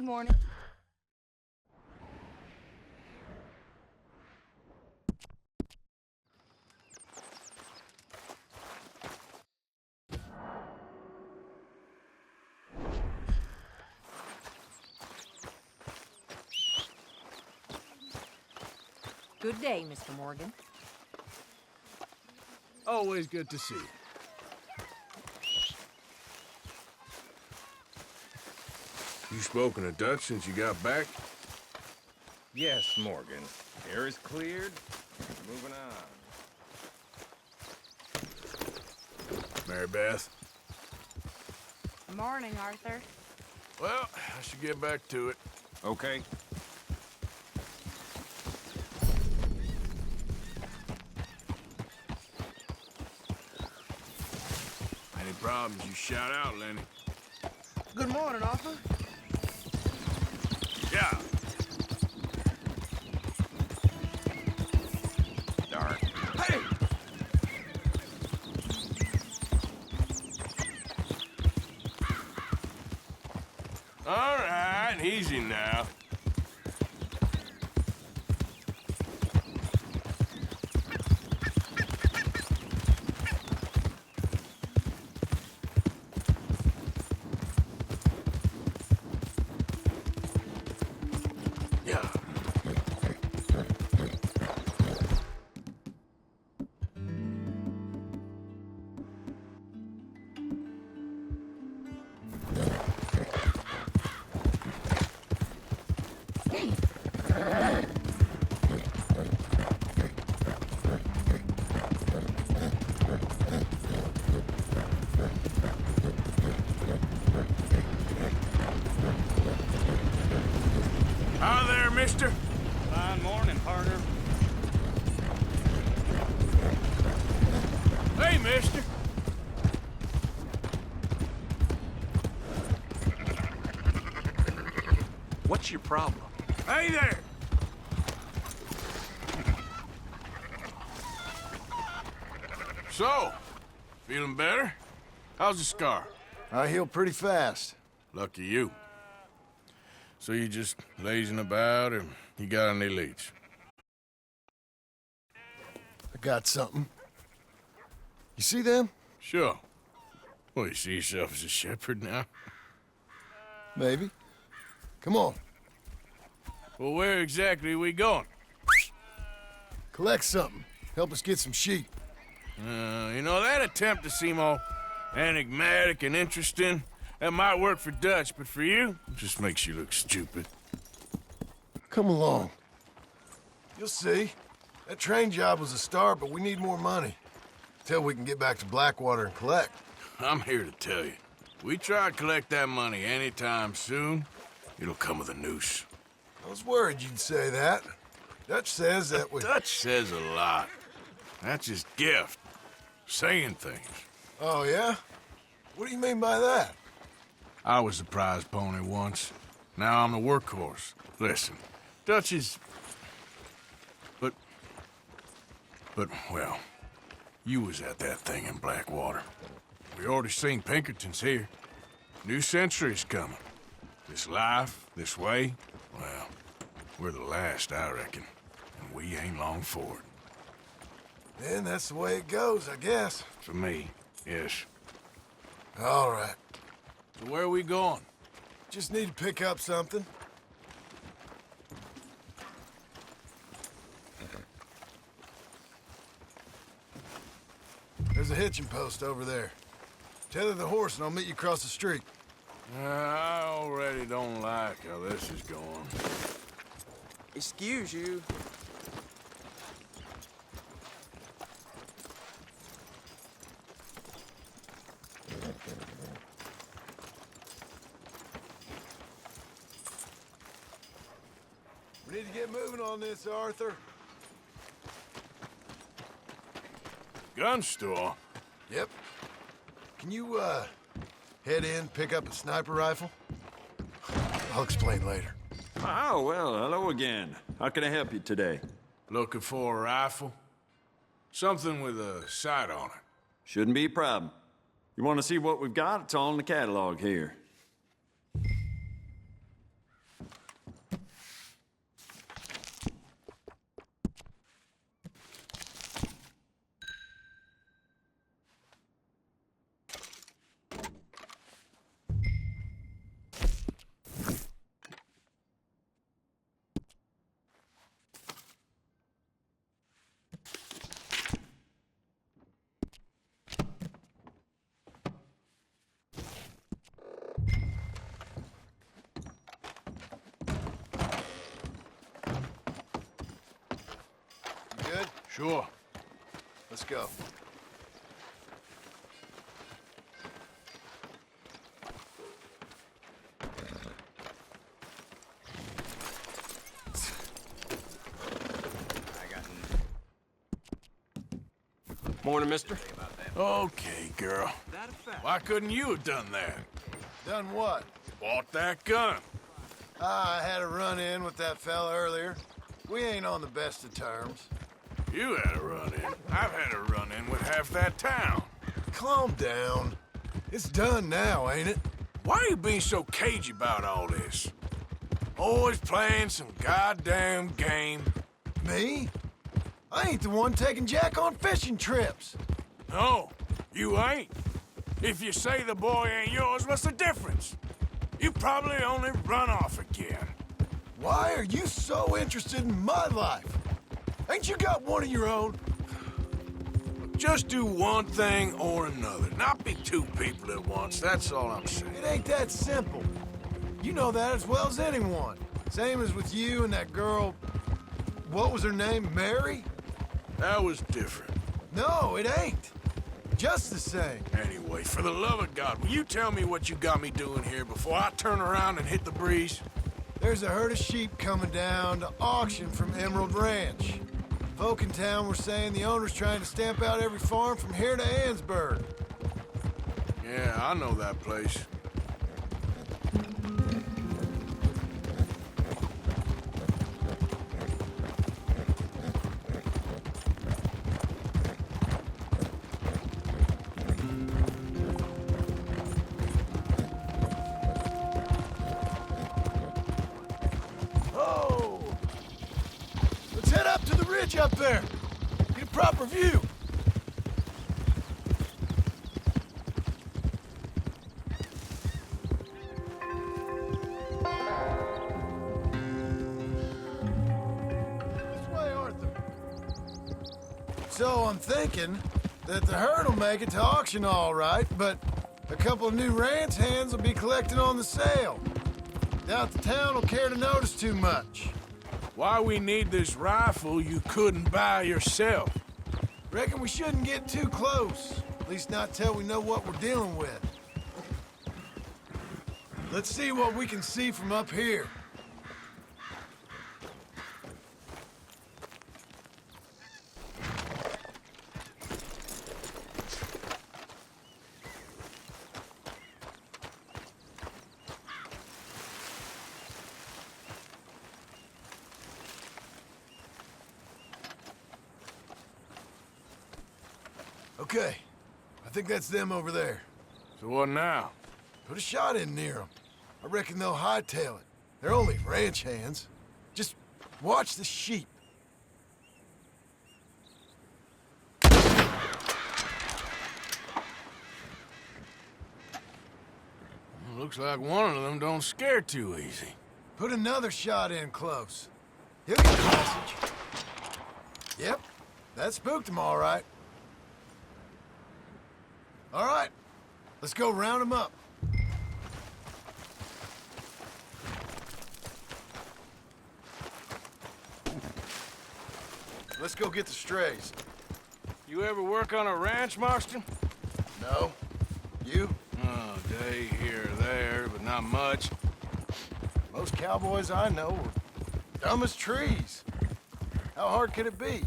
Good morning. Good day, Mr. Morgan. Always good to see you. You spoken to Dutch since you got back? Yes, Morgan. Air is cleared. Moving on. Mary Beth? Morning, Arthur. Well, I should get back to it. Okay. Any problems, you shout out, Lenny. Good morning, Arthur. Yeah. Dark. Hey! All right, easy now. Yeah. Hi there, mister. Fine morning, partner. Hey, mister. What's your problem? Hey there. So, feeling better? How's the scar? I heal pretty fast. Lucky you. So you just lazing about, or you got any leads? I got something. You see them? Sure. Well, you see yourself as a shepherd now? Maybe. Come on. Well, where exactly are we going? Collect something. Help us get some sheep. You know, that attempt to seem all enigmatic and interesting, that might work for Dutch, but for you, it just makes you look stupid. Come along. You'll see. That train job was a start, but we need more money. Till we can get back to Blackwater and collect. I'm here to tell you, we try to collect that money anytime soon, it'll come with a noose. I was worried you'd say that. Dutch says that we... Dutch says a lot. That's his gift. Saying things. Oh, yeah? What do you mean by that? I was the prize pony once. Now I'm the workhorse. Listen, Dutch is... But, well, you was at that thing in Blackwater. We already seen Pinkertons here. New century's coming. This life, this way, well, we're the last, I reckon. And we ain't long for it. Then that's the way it goes, I guess. For me, yes. All right. So where are we going? Just need to pick up something. There's a hitching post over there. Tether the horse and I'll meet you across the street. I already don't like how this is going. Excuse you. We need to get moving on this, Arthur. Gun store? Yep. Can you, head in, pick up a sniper rifle? I'll explain later. Oh, well, hello again. How can I help you today? Looking for a rifle? Something with a sight on it. Shouldn't be a problem. You want to see what we've got? It's all in the catalog here. Sure. Let's go. Morning, mister. Okay, girl. Why couldn't you have done that? Done what? Bought that gun. I had a run-in with that fella earlier. We ain't on the best of terms. You had a run-in. I've had a run-in with half that town. Calm down. It's done now, ain't it? Why are you being so cagey about all this? Always playing some goddamn game. Me? I ain't the one taking Jack on fishing trips. No, you ain't. If you say the boy ain't yours, what's the difference? You probably only run off again. Why are you so interested in my life? Ain't you got one of your own? Just do one thing or another. Not be two people at once, that's all I'm saying. It ain't that simple. You know that as well as anyone. Same as with you and that girl... What was her name? Mary? That was different. No, it ain't. Just the same. Anyway, for the love of God, will you tell me what you got me doing here before I turn around and hit the breeze? There's a herd of sheep coming down to auction from Emerald Ranch. Folk in town were saying the owner's trying to stamp out every farm from here to Ansburg. Yeah, I know that place. Oh! Let's head up to the ridge up there. Get a proper view. This way, Arthur. So I'm thinking that the herd will make it to auction all right, but a couple of new ranch hands will be collecting on the sale. Doubt the town will care to notice too much. Why we need this rifle you couldn't buy yourself? Reckon we shouldn't get too close. At least not till we know what we're dealing with. Let's see what we can see from up here. Okay, I think that's them over there. So what now? Put a shot in near them. I reckon they'll hightail it. They're only ranch hands. Just watch the sheep. Looks like one of them don't scare too easy. Put another shot in close. He'll get the message. Yep, that spooked him all right. All right, let's go round him up. Let's go get the strays. You ever work on a ranch, Marston? No? You? Oh, day here or there, but not much. Most cowboys I know are dumb as trees. How hard can it be?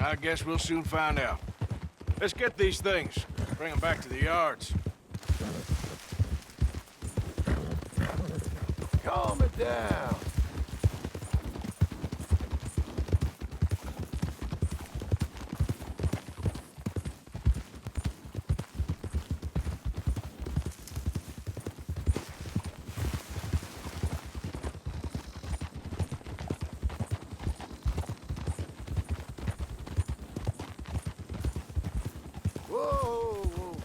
I guess we'll soon find out. Let's get these things. Bring them back to the yards. Calm it down. Whoa, whoa.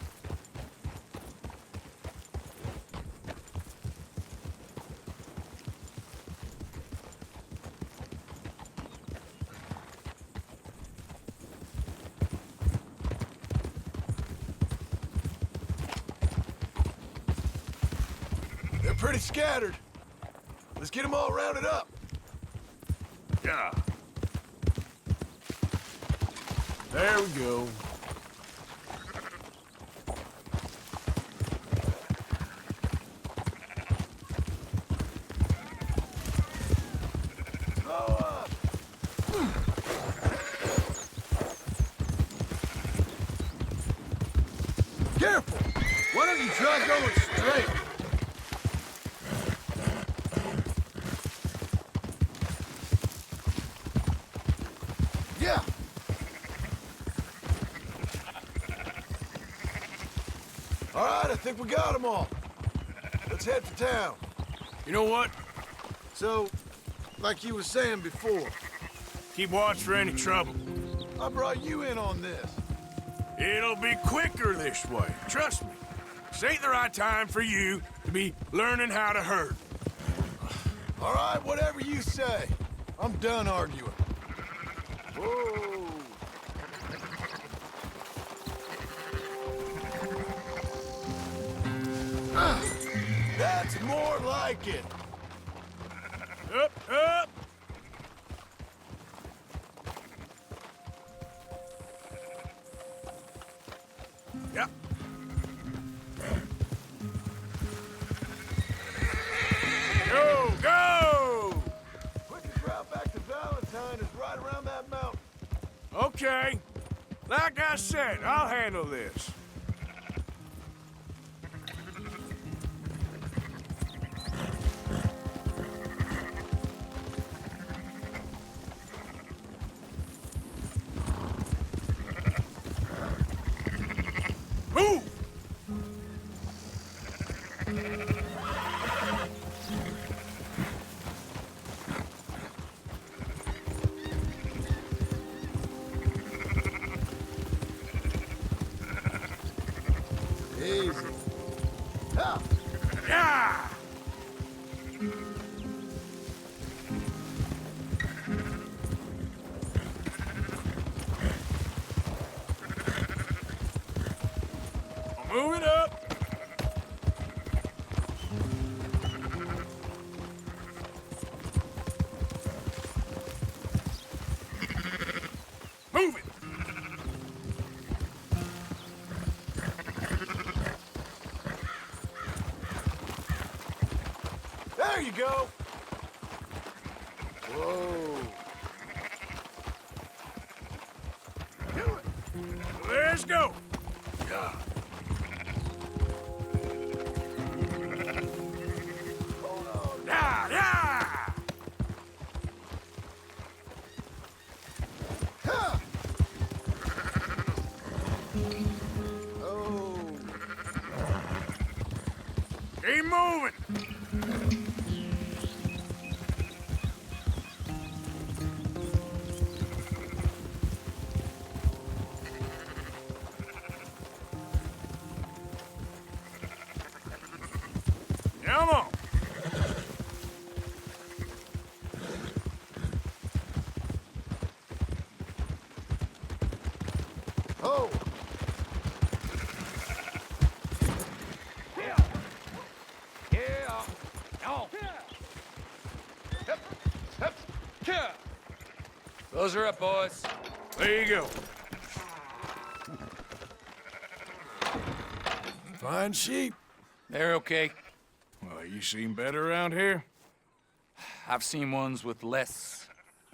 They're pretty scattered. Let's get them all rounded up. Yeah. There we go. Careful! Why don't you try going straight? Yeah! All right, I think we got them all. Let's head to town. You know what? So, like you were saying before, Keep watch for any trouble. I brought you in on this. It'll be quicker this way. Trust me. This ain't the right time for you to be learning how to herd. All right, whatever you say. I'm done arguing. Whoa! That's more like it. Up, up! Yep. Go, go! Quickest route back to Valentine is right around that mountain. Okay. Like I said, I'll handle this. Move! Easy. Ha! Yeah! Move it up. Move it. There you go. Whoa. Do it. Let's go. Yeah. Hold on. Yeah, yeah! Ha! Oh. Keep moving. Come on. Oh. Those are up, boys. There you go. Fine sheep. They're okay. Well, you seem better around here. I've seen ones with less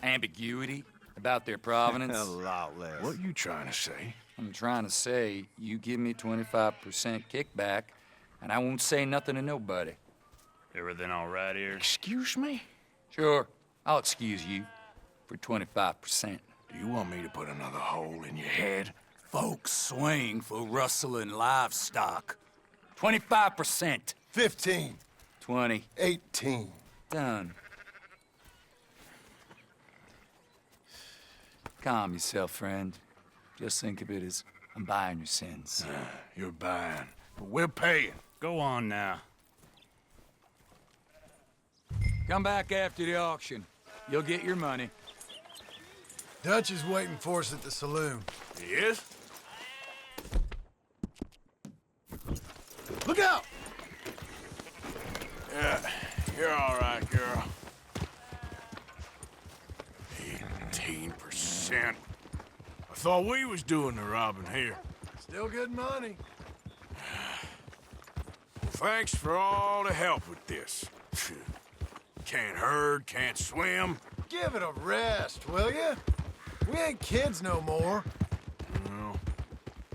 ambiguity about their provenance. lot less. What you trying to say? I'm trying to say, you give me 25% kickback, and I won't say nothing to nobody. Everything all right here? Excuse me? Sure, I'll excuse you for 25%. Do you want me to put another hole in your head? Folks swing for rustling livestock. 25%. 15. 20. 18. Done. Calm yourself, friend. Just think of it as I'm buying your sins. You're buying, but we're paying. Go on now. Come back after the auction. You'll get your money. Dutch is waiting for us at the saloon. Yes? Look out! Yeah, you're all right, girl. 18%. Thought we was doing the robbing here. Still good money. Thanks for all the help with this. Can't herd, can't swim. Give it a rest, will ya? We ain't kids no more. No,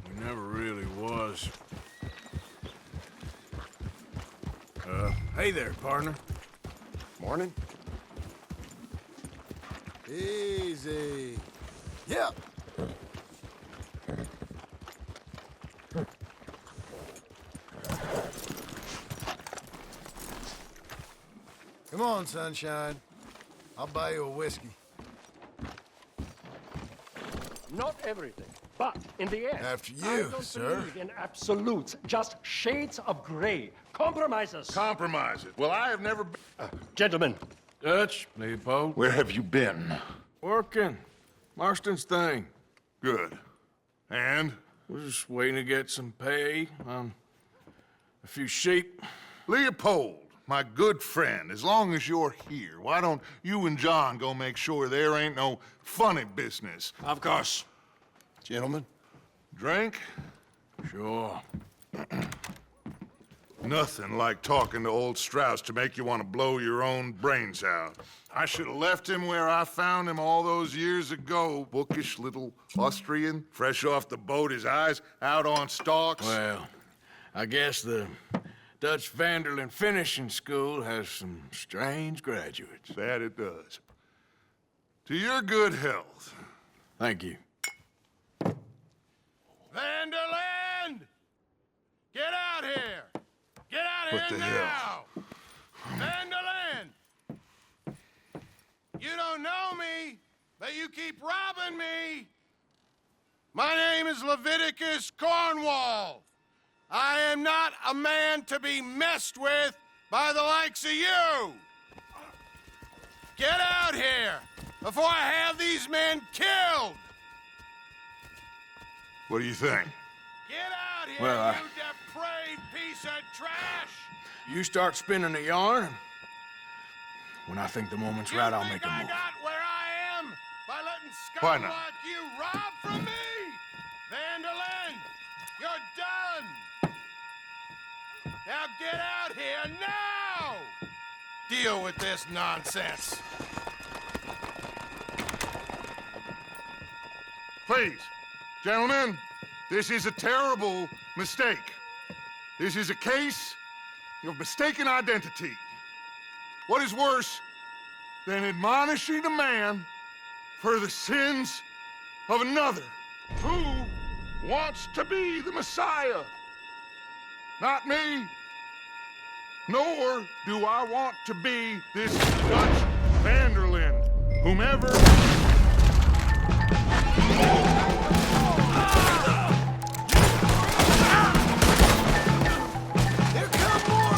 we never really was. Hey there, partner. Morning. Easy. Yep. Come on, sunshine. I'll buy you a whiskey. Not everything, but in the end, After I you, don't sir. believe in absolutes, just shades of gray. Compromises. Compromises. Well, I have never been... Gentlemen, Dutch, Leopold. Where have you been? Working. Marston's thing. Good. And? We're just waiting to get some pay on a few sheep. Leopold, my good friend, as long as you're here, why don't you and John go make sure there ain't no funny business? Of course. Gentlemen. Drink? Sure. Nothing like talking to old Strauss to make you want to blow your own brains out. I should have left him where I found him all those years ago. Bookish little Austrian, fresh off the boat, his eyes out on stalks. Well, I guess the Dutch Vanderlyn Finishing School has some strange graduates. That it does. To your good health. Thank you. Vanderland! Get out here! Get out What here the now! Vanderland! You don't know me, but you keep robbing me! My name is Leviticus Cornwall. I am not a man to be messed with by the likes of you! Get out here before I have these men killed! What do you think? Get out here, Well, you depraved piece of trash! You start spinning the yarn, and when I think the moment's right, I'll make a I move. got where I am by letting Why scum not? like you rob from me? Vanderlyn, you're done! Now get out here now! Deal with this nonsense. Please, gentlemen, this is a terrible mistake. This is a case of mistaken identity. What is worse than admonishing a man for the sins of another who wants to be the Messiah? Not me, nor do I want to be this Dutch Vanderlyn, whomever... Here come more!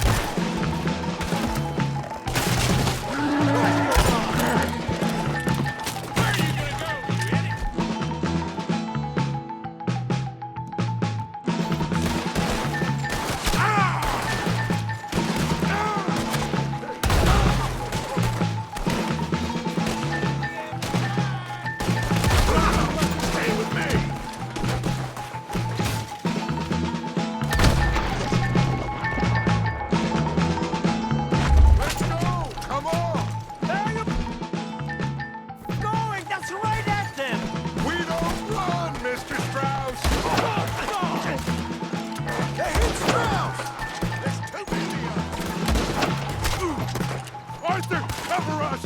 Stay with me! Let's go! Come on! going, that's right at them. We don't run, Mr. Strauss! They hit Strauss! There's too many of us! Arthur, cover us!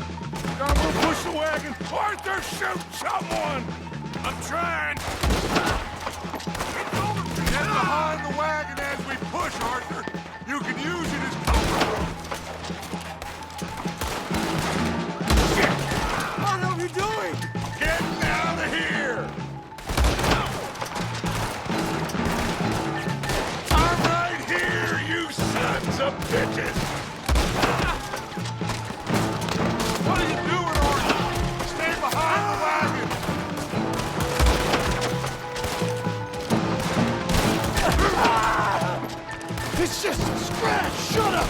John will push the wagon! Arthur, shoot someone! I'm trying! Get behind the wagon as we push, Arthur! You can use it as cover! What are you doing? Getting out of here! I'm right here, you sons of bitches! What are you doing, Arthur? Stay behind the wagon! It's just a scratch! Shut up!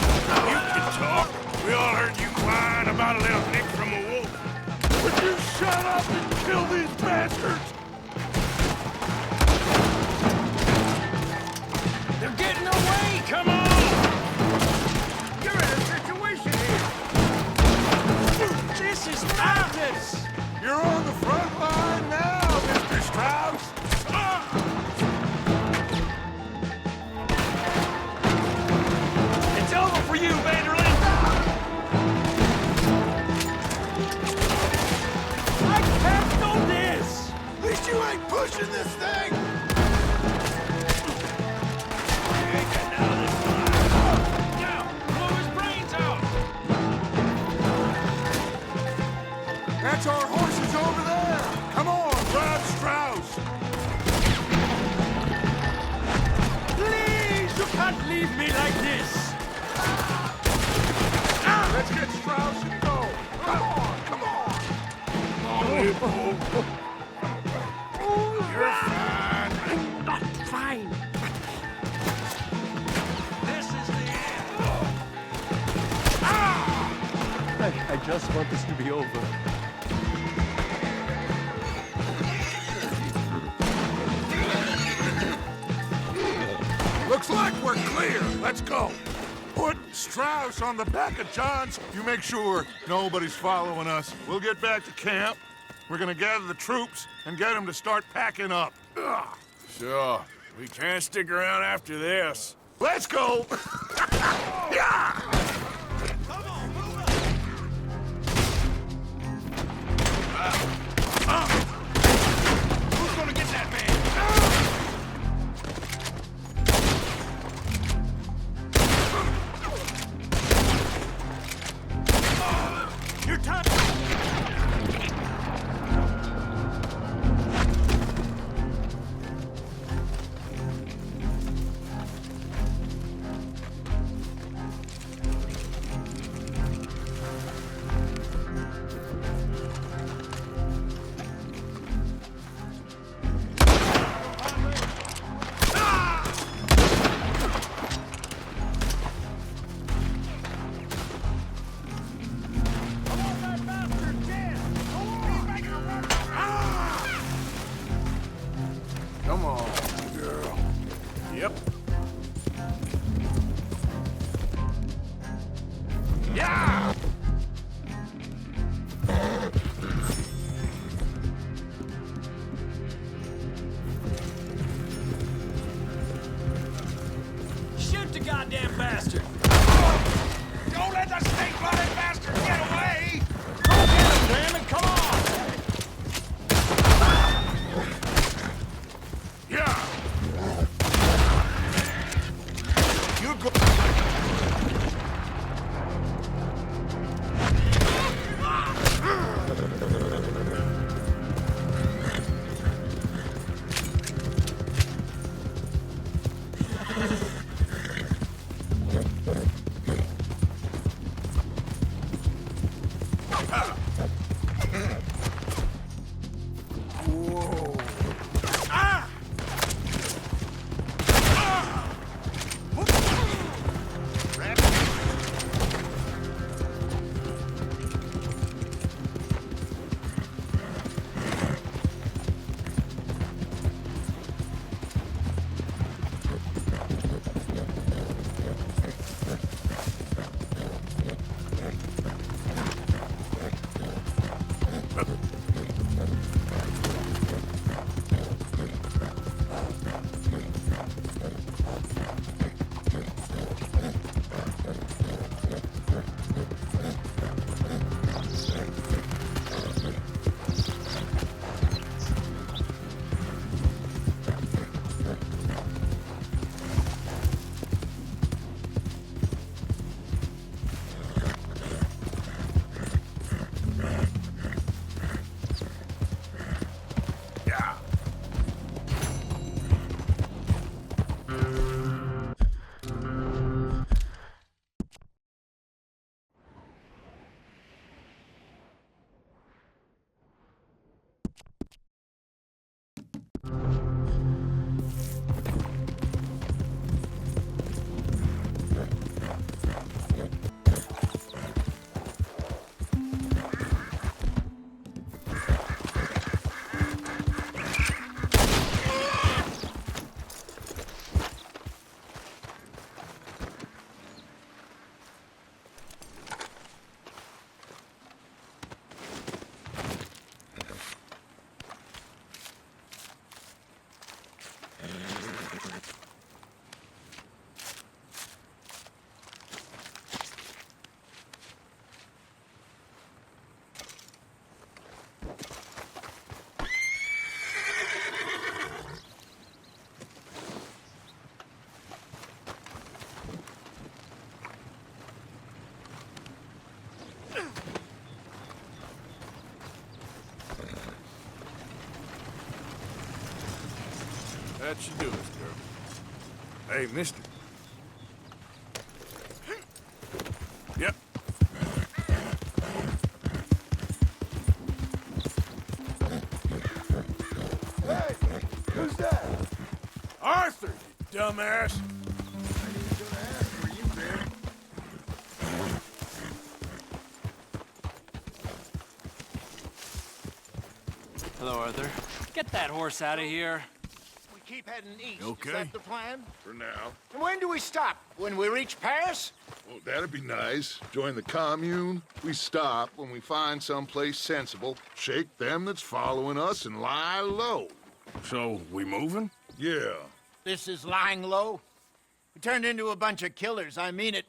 You can talk. We all heard you whine about a little nick from a wolf. Would you shut up and kill these bastards? pushing this thing! That's our horses over there! Come on, drive Strauss! Please, you can't leave me like this! Let's get Strauss and go! Come on, come on! You're fine. I'm not fine. This is the end. I just want this to be over. Looks like we're clear. Let's go. Put Strauss on the back of John's. You make sure nobody's following us. We'll get back to camp. We're gonna gather the troops and get them to start packing up. Ugh. Sure. We can't stick around after this. Let's go! Yeah! Who's gonna get that man? Your time! Come on, girl. Yep. Yeah! Shoot the goddamn bastard! Don't let the snake-blooded bastard get away! Damn it, come on! Yeah! You go... That should do us, girl. Hey, mister. Yep. Hey, who's that? Arthur, you dumbass. Hello, Arthur. Get that horse out of here. We keep heading east. Okay. Is that the plan? For now. And when do we stop? When we reach Paris? Well, that'd be nice. Join the commune. We stop when we find someplace sensible, shake them that's following us, and lie low. So, we moving? Yeah. This is lying low. We turned into a bunch of killers. I mean it.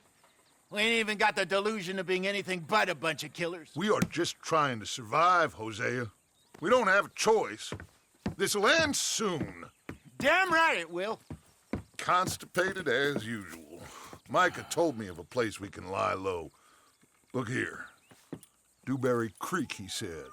We ain't even got the delusion of being anything but a bunch of killers. We are just trying to survive, Hosea. We don't have a choice. This'll end soon. Damn right it will. Constipated as usual. Micah told me of a place we can lie low. Look here. Dewberry Creek, he said.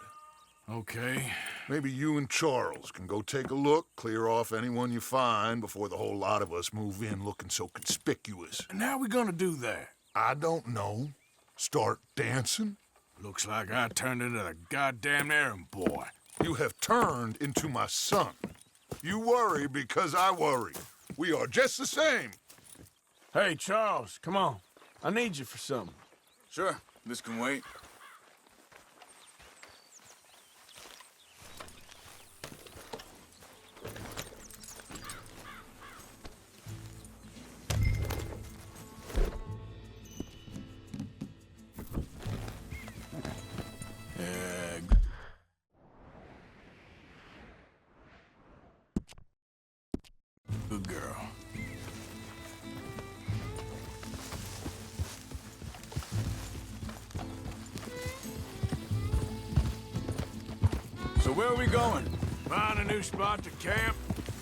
Okay. Maybe you and Charles can go take a look, clear off anyone you find before the whole lot of us move in looking so conspicuous. And how we gonna do that? I don't know. Start dancing? Looks like I turned into the goddamn errand boy. You have turned into my son. You worry because I worry. We are just the same. Hey, Charles, come on. I need you for something. Sure, this can wait. Good girl. So where are we going? Find a new spot to camp.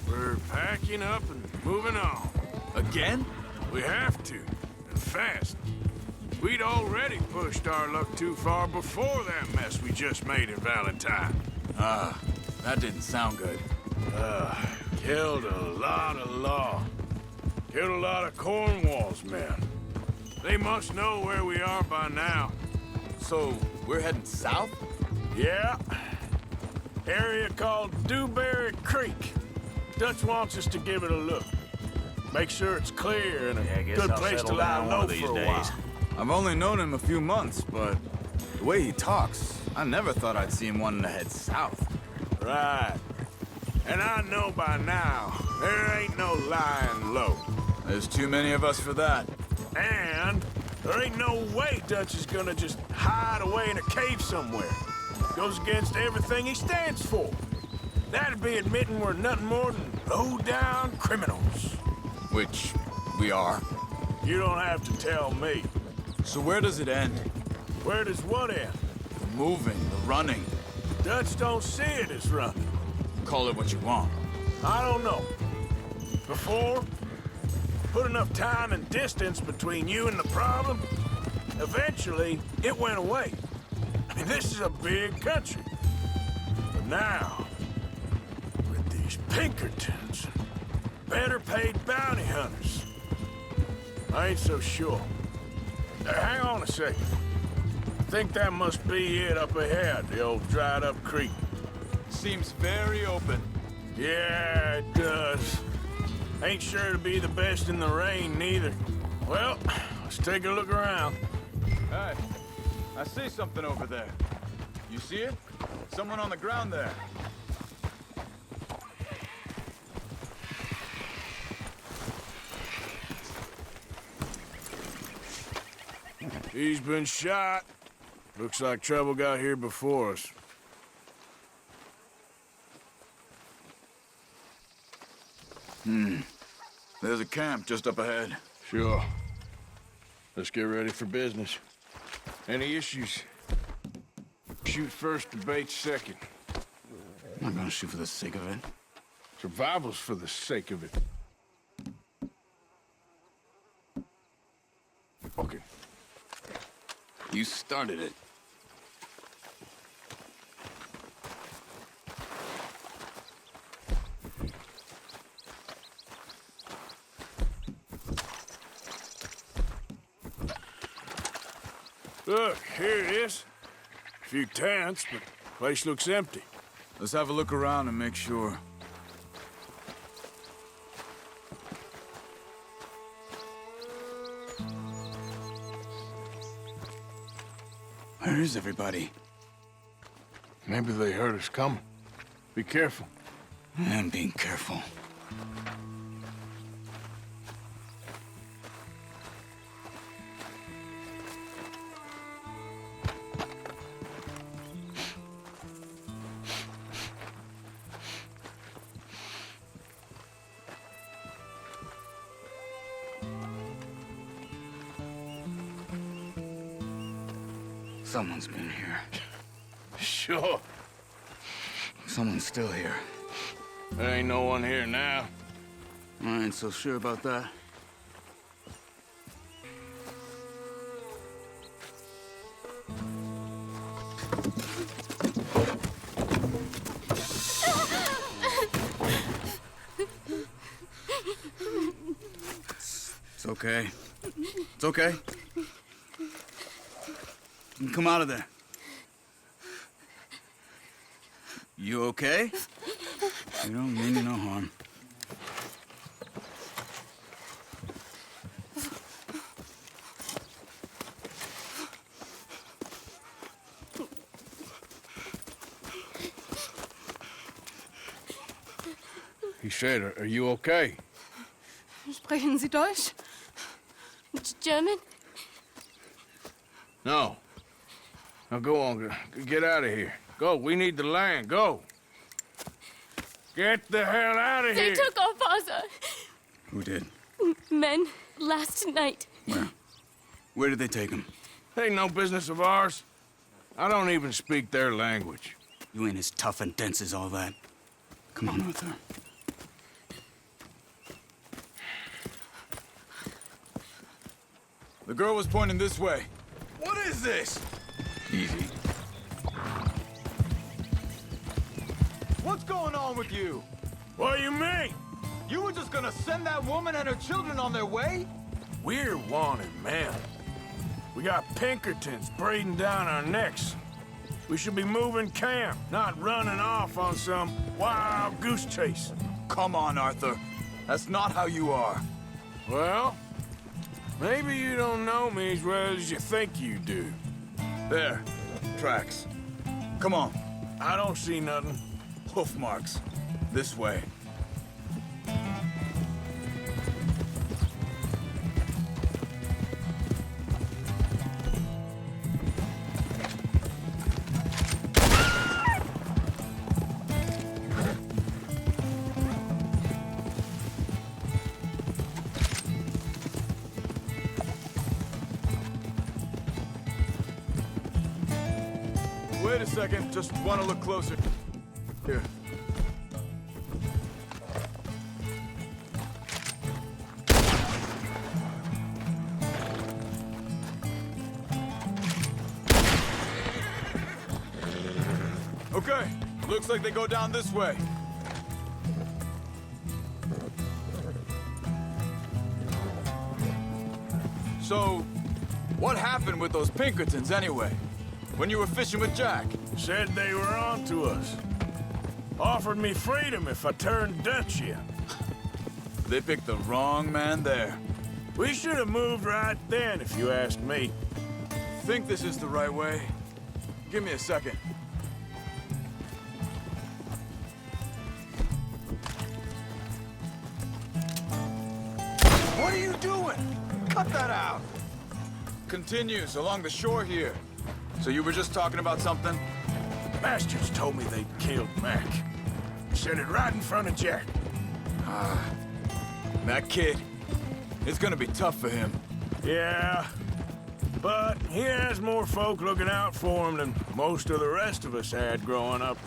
We're packing up and moving on. Again? We have to, and fast. We'd already pushed our luck too far before that mess we just made in Valentine. Ah, that didn't sound good. Killed a lot of law. Killed a lot of Cornwall's men. They must know where we are by now. So, we're heading south? Yeah. Area called Dewberry Creek. Dutch wants us to give it a look. Make sure it's clear and a good place to lie low for a while. I've only known him a few months, but the way he talks, I never thought I'd see him wanting to head south. Right. And I know by now, there ain't no lying low. There's too many of us for that. And there ain't no way Dutch is gonna just hide away in a cave somewhere. Goes against everything he stands for. That'd be admitting we're nothing more than low-down criminals. Which we are. You don't have to tell me. So where does it end? Where does what end? The moving, the running. Dutch don't see it as running. Call it what you want. I don't know. Before, put enough time and distance between you and the problem, eventually it went away. I mean, this is a big country. But now, with these Pinkertons, better paid bounty hunters, I ain't so sure. Hang on a second. I think that must be it up ahead, the old dried-up creek. Seems very open. Yeah, it does. Ain't sure to be the best in the rain, neither. Well, let's take a look around. Hey, I see something over there. You see it? Someone on the ground there. He's been shot. Looks like trouble got here before us. There's a camp just up ahead. Sure. Let's get ready for business. Any issues? Shoot first, debate second. I'm not gonna shoot for the sake of it. Survival's for the sake of it. Okay. You started it. Look, here it is. A few tents, but the place looks empty. Let's have a look around and make sure. Where is everybody? Maybe they heard us coming. Be careful. I'm being careful. Someone's been here. Sure. Someone's still here. There ain't no one here now. I ain't so sure about that. It's okay. It's okay. You can come out of there. You okay? You don't mean you no harm. He said, are you okay? Sprechen Sie Deutsch? German? No. Now go on, get out of here. Go, we need the land, go. Get the hell out of They here! took our father. Who did? Men, last night. Where? Where did they take him? Ain't no business of ours. I don't even speak their language. You ain't as tough and dense as all that. Come on, Arthur. The girl was pointing this way. What is this? Easy. What's going on with you? What do you mean? You were just gonna send that woman and her children on their way? We're wanted men. We got Pinkertons breathing down our necks. We should be moving camp, not running off on some wild goose chase. Come on, Arthur. That's not how you are. Well, maybe you don't know me as well as you think you do. There. Tracks. Come on. I don't see nothing. Hoof marks. This way. Wait a second, just want to look closer. Here. Okay, looks like they go down this way. So, what happened with those Pinkertons anyway? When you were fishing with Jack? Said they were on to us. Offered me freedom if I turned Dutch in. They picked the wrong man there. We should have moved right then, if you ask me. Think this is the right way? Give me a second. What are you doing? Cut that out! Continues along the shore here. So you were just talking about something? Bastards told me they'd killed Mac. Said it right in front of Jack. That kid. It's gonna be tough for him. Yeah, but he has more folk looking out for him than most of the rest of us had growing up.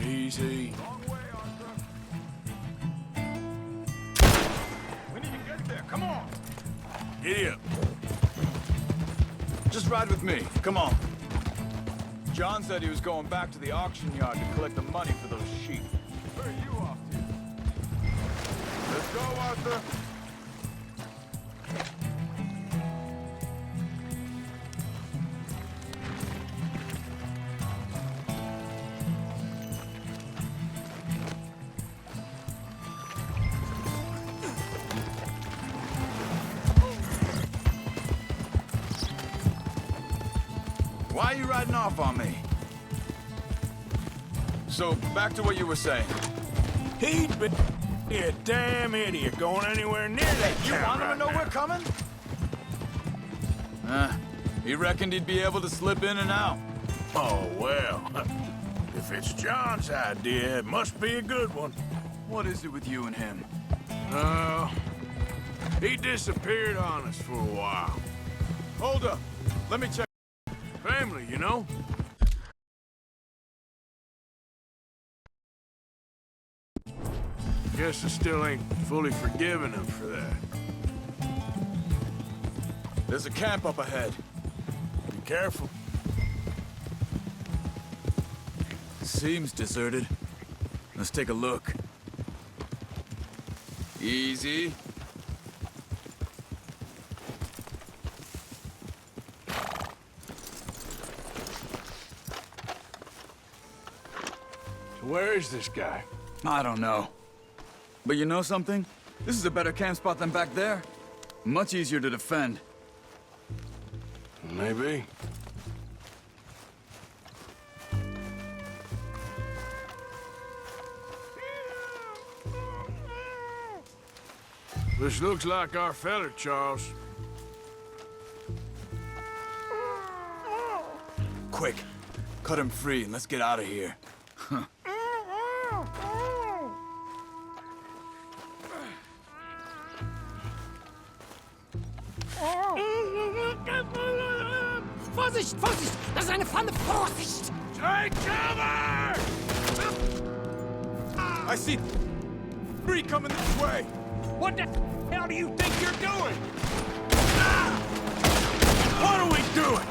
Easy. We need to get there. Come on. Giddy up. Just ride with me. Come on. John said he was going back to the auction yard to collect the money for those sheep. Where are you off to? Go, Arthur. Why are you riding off on me? So, back to what you were saying. He'd be a damn idiot going anywhere near that You town want him right to know now. we're coming? He reckoned he'd be able to slip in and out. Oh, well. If it's John's idea, it must be a good one. What is it with you and him? He disappeared on us for a while. Hold up. Let me check. Family, you know? Guess I still ain't fully forgiven him for that. There's a camp up ahead. Be careful. Seems deserted. Let's take a look. Easy. So where is this guy? I don't know. But you know something? This is a better camp spot than back there. Much easier to defend. Maybe. This looks like our feller, Charles. Quick, cut him free and let's get out of here. Vorsicht, Vorsicht! Das ist eine Pfanne! Vorsicht! Take cover! I see 3 coming this way. What the hell do you think you're doing? What are we doing?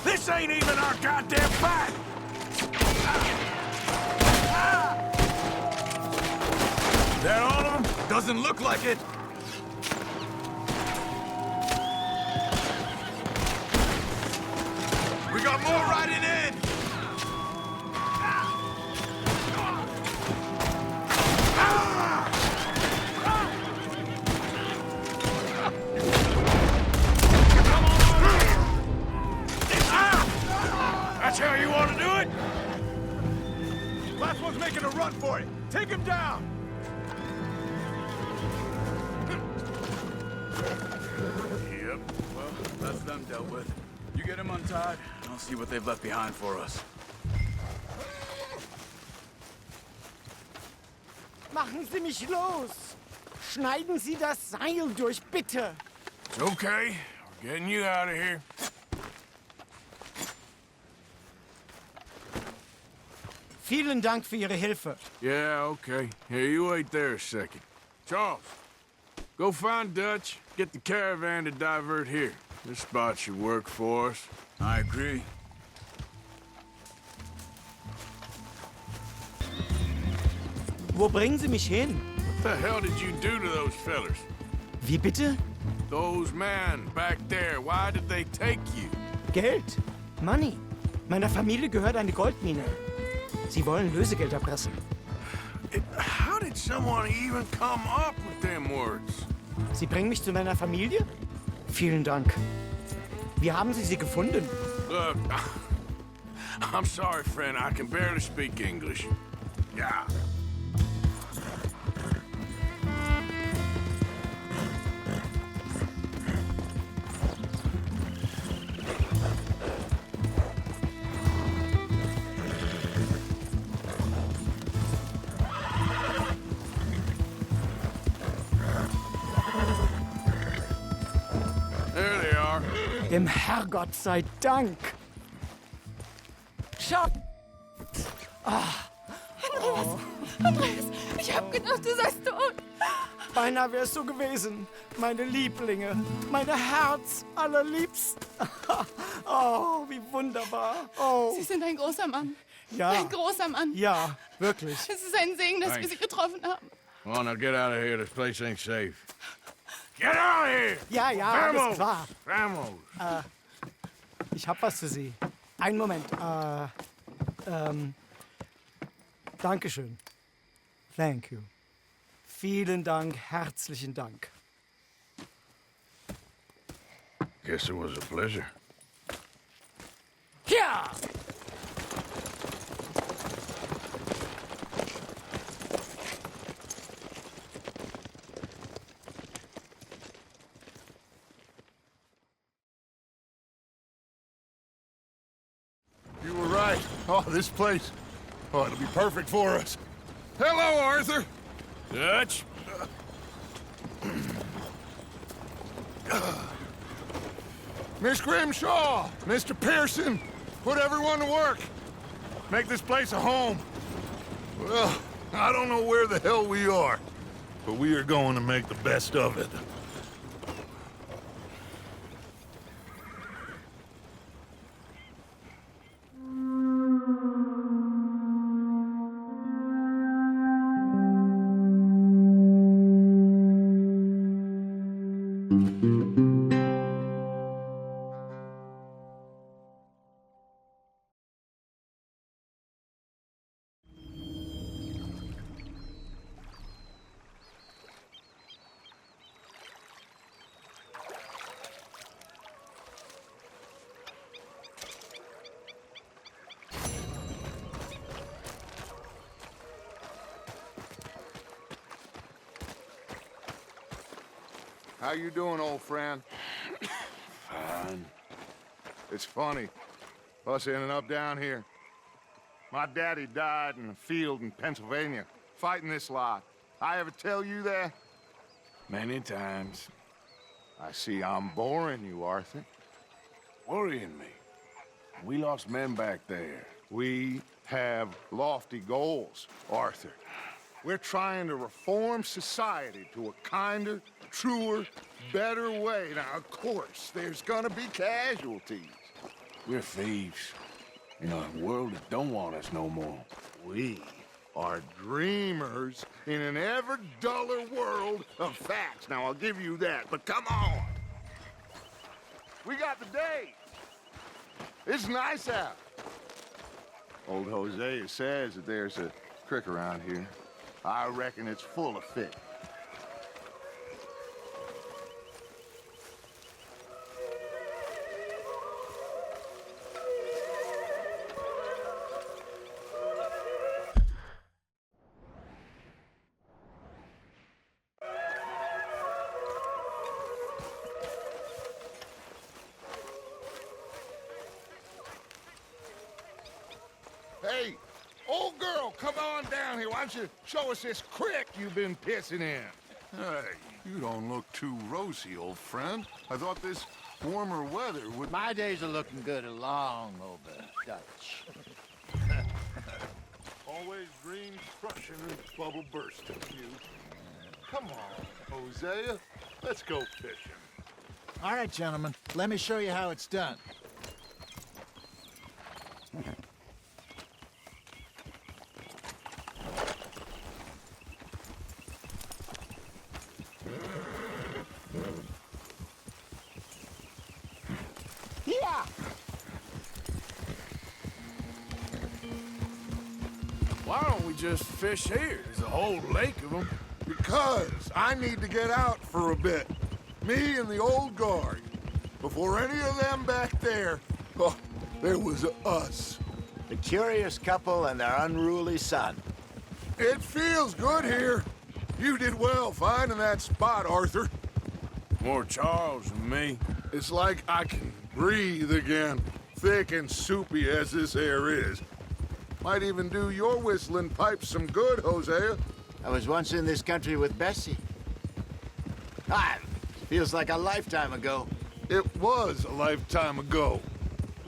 This ain't even our goddamn fight! That all of them? Doesn't look like it. We got more riding in. That's how you want to do it? Last one's making a run for it. Take him down. Yep. Well, that's them dealt with. You get them untied, and I'll see what they've left behind for us. Machen Sie mich los! Schneiden Sie das Seil durch, bitte! It's okay. We're getting you out of here. Vielen Dank für Ihre Hilfe. Yeah, okay. Here, you wait there a second. Charles, go find Dutch. Get the caravan to divert here. This spot should work for us. I agree. Wo bringen Sie mich hin? What the hell did you do to those fellers? Wie bitte? Those men back there, why did they take you? Geld. Money. Meiner Familie gehört eine Goldmine. Sie wollen Lösegeld erpressen. How did someone even come up with them words? Sie bringen mich zu meiner Familie? Vielen Dank. Wie haben Sie sie gefunden? Look, I'm sorry, friend. I can barely speak English. Yeah. There they are. Dem Herrgott sei Dank. Schau! Andreas, ich hab gedacht, du seist tot. Beinahe wär's so gewesen. Meine Lieblinge, meine Herz allerliebsten. Oh, wie wunderbar. Oh. Sie sind ein großer Mann. Ja. Ein großer Mann. Ja, wirklich. Es ist ein Segen, dass wir Sie getroffen haben. Come on, now get out of here. This place ain't safe. Get out of here! Ja, ja, alles klar. Vamos! Ich hab was für Sie. Einen Moment. Dankeschön. Thank you. Vielen Dank, herzlichen Dank. Guess it was a pleasure. Yeah! You were right. Oh, this place. Oh, it'll be perfect for us. Hello, Arthur. Dutch? Miss Grimshaw, Mr. Pearson, put everyone to work. Make this place a home. Well, I don't know where the hell we are, but we are going to make the best of it. How you doing, old friend? Fine. It's funny, us ending up down here. My daddy died in a field in Pennsylvania, fighting this lot. I ever tell you that? Many times. I see I'm boring you, Arthur. Worrying me. We lost men back there. We have lofty goals, Arthur. We're trying to reform society to a kinder, truer, better way. Now, of course, there's gonna be casualties. We're thieves. In a world that don't want us no more. We are dreamers in an ever duller world of facts. Now, I'll give you that, but come on. We got the day. It's nice out. Old Hosea says that there's a creek around here. I reckon it's full of fish. Hey, old girl, come on down here. Why don't you show us this creek you've been pissing in? Hey, you don't look too rosy, old friend. I thought this warmer weather would... My days are looking good along over, Dutch. Always dreams crushing and bubble bursting, you. Come on, Hosea. Let's go fishing. All right, gentlemen, let me show you how it's done. Yeah! Why don't we just fish here? There's a whole lake of them. Because I need to get out for a bit. Me and the old guard. Before any of them back there, oh, there was us. The curious couple and their unruly son. It feels good here. You did well finding that spot, Arthur. More Charles than me. It's like I can breathe again, thick and soupy as this air is. Might even do your whistling pipes some good, Hosea. I was once in this country with Bessie. Ah, feels like a lifetime ago. It was a lifetime ago.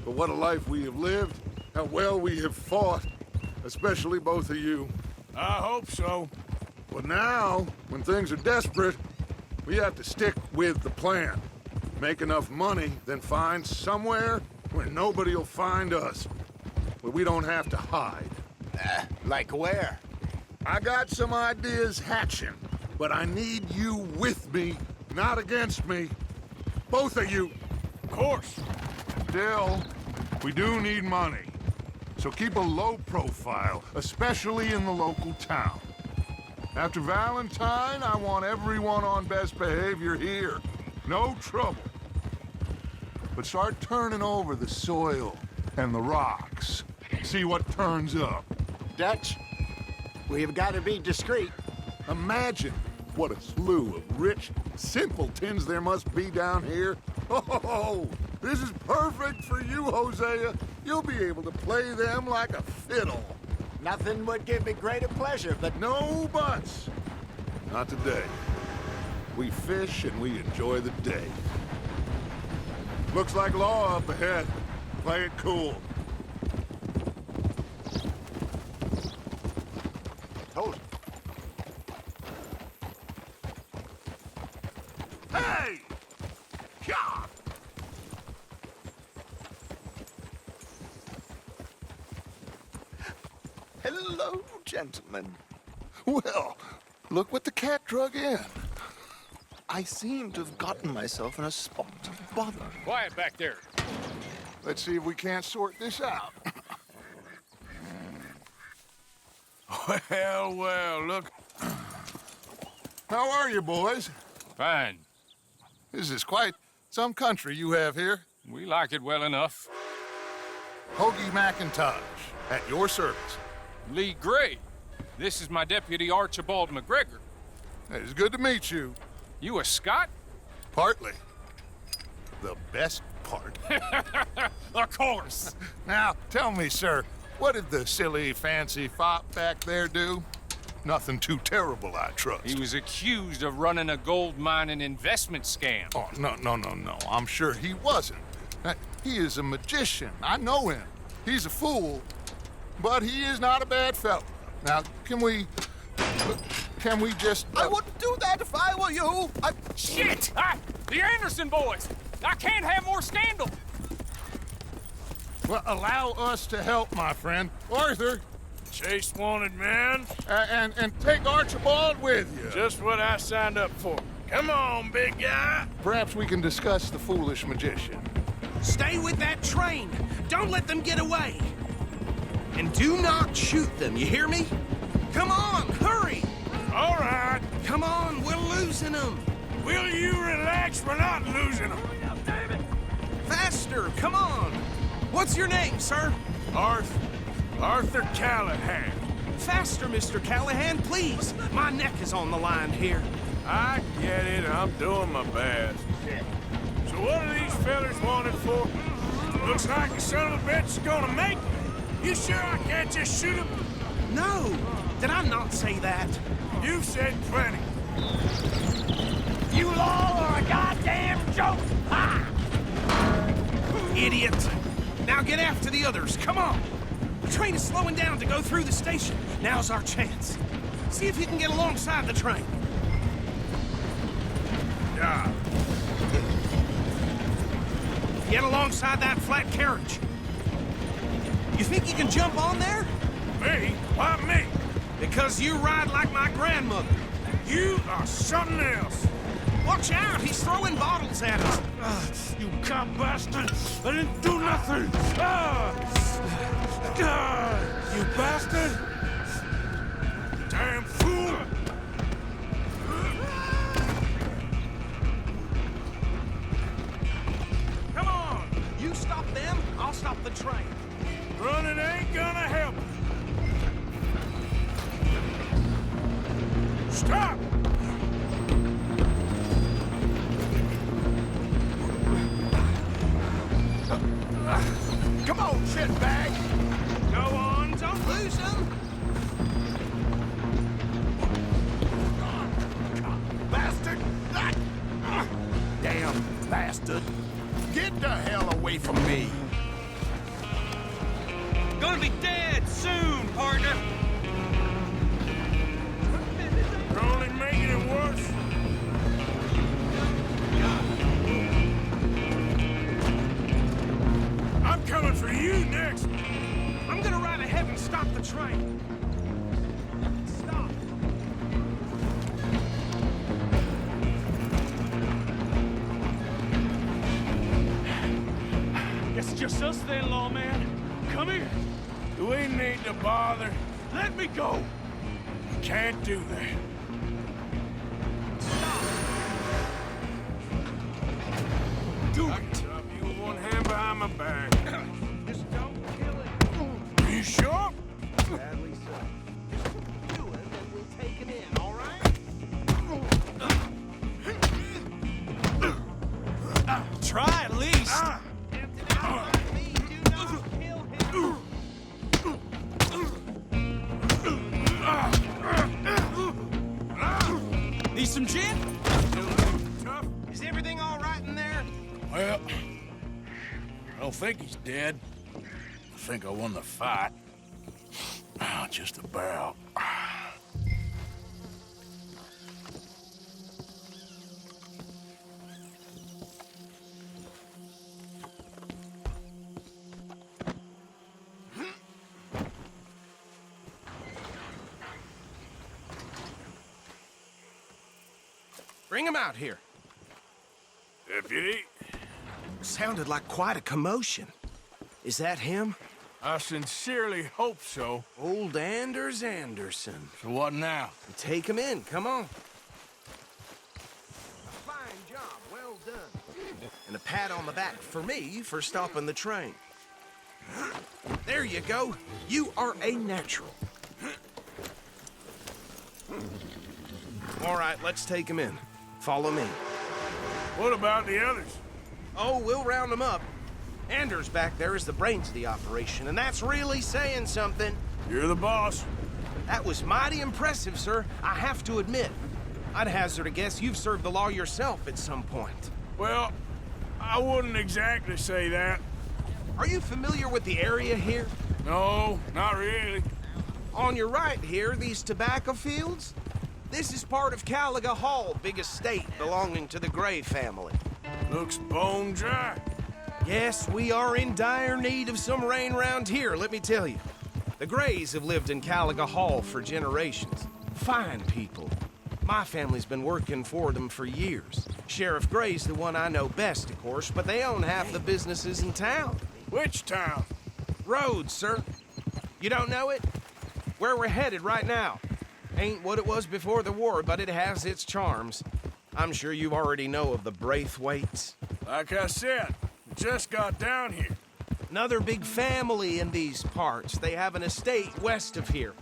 But what a life we have lived, how well we have fought, especially both of you. I hope so. But now, when things are desperate, we have to stick with the plan. Make enough money, then find somewhere where nobody will find us. Where we don't have to hide. Like where? I got some ideas hatching, but I need you with me, not against me. Both of you. Of course. Still, we do need money. So keep a low profile, especially in the local town. After Valentine, I want everyone on best behavior here. No trouble. But start turning over the soil and the rocks. See what turns up. Dutch, we've got to be discreet. Imagine what a slew of rich simpletons there must be down here. Oh, this is perfect for you, Hosea. You'll be able to play them like a fiddle. Nothing would give me greater pleasure, but... No buts. Not today. We fish and we enjoy the day. Looks like law up ahead. Play it cool. Told you. Hey! God! Hello, gentlemen. Well, look what the cat drug in. I seem to have gotten myself in a spot of bother. Quiet back there. Let's see if we can't sort this out. Well, well, look. How are you, boys? Fine. This is quite some country you have here. We like it well enough. Hoagie McIntosh, at your service. Lee Gray. This is my deputy, Archibald McGregor. It's good to meet you. You a Scot? Partly. The best part. Of course. Now, tell me, sir, what did the silly, fancy fop back there do? Nothing too terrible, I trust. He was accused of running a gold mining investment scam. Oh, no. I'm sure he wasn't. He is a magician. I know him. He's a fool, but he is not a bad fellow. Now, can we just... I wouldn't do that if I were you. Shit! The Anderson boys! I can't have more scandal! Well, allow us to help, my friend. Arthur. Chase wanted man. And take Archibald with you. Just what I signed up for. Come on, big guy. Perhaps we can discuss the foolish magician. Stay with that train. Don't let them get away. And do not shoot them, you hear me? Come on, hurry! All right. Come on, we're losing them. Will you relax? We're not losing them. Faster, come on. What's your name, sir? Arthur Callahan. Faster, Mr. Callahan, please. My neck is on the line here. I get it. I'm doing my best. So what are these fellas wanted for? Looks like the son of a bitch is gonna make it. You sure I can't just shoot him? No. Did I not say that? You've said plenty. You all are a goddamn joke! Ha! Idiot! Now get after the others, come on! The train is slowing down to go through the station. Now's our chance. See if you can get alongside the train. Yeah. Get alongside that flat carriage. You think you can jump on there? Me? Why me? Because you ride like my grandmother. You are something else. Watch out, he's throwing bottles at us. You cop bastard! I didn't do nothing! You bastard! Damn fool! Come on! You stop them, I'll stop the train. Running ain't gonna help. Stop! Come on, shitbag! Go on, don't lose them! Bastard! Damn bastard! Get the hell away from me! Gonna be dead soon, partner! You're only making it worse. I'm coming for you next. I'm gonna ride ahead and stop the train. Stop. just us then, lawman. Come here. Do we need to bother? Let me go. Can't do that. Do it. You with one hand behind my back. Just don't kill it. You sure? Sadly so. Just do it, and we'll take him in, all right? Try at least. Need some gin? Is everything all right in there? Well, I don't think he's dead. I think I won the fight. Just about. Bring him out here. Deputy? Sounded like quite a commotion. Is that him? I sincerely hope so. Old Anders Anderson. So what now? Take him in, come on. A fine job, well done. And a pat on the back for me for stopping the train. There you go. You are a natural. All right, let's take him in. Follow me. What about the others? Oh, we'll round them up. Anders back there is the brains of the operation, and that's really saying something. You're the boss. That was mighty impressive, sir. I have to admit. I'd hazard a guess you've served the law yourself at some point. Well, I wouldn't exactly say that. Are you familiar with the area here? No, not really. On your right here, these tobacco fields? This is part of Caliga Hall, big estate belonging to the Gray family. Looks bone dry. Yes, we are in dire need of some rain round here, let me tell you. The Grays have lived in Caliga Hall for generations. Fine people. My family's been working for them for years. Sheriff Gray's the one I know best, of course, but they own half the businesses in town. Which town? Rhodes, sir. You don't know it? Where we're headed right now. Ain't what it was before the war, but it has its charms. I'm sure you already know of the Braithwaites. Like I said, we just got down here. Another big family in these parts. They have an estate west of here.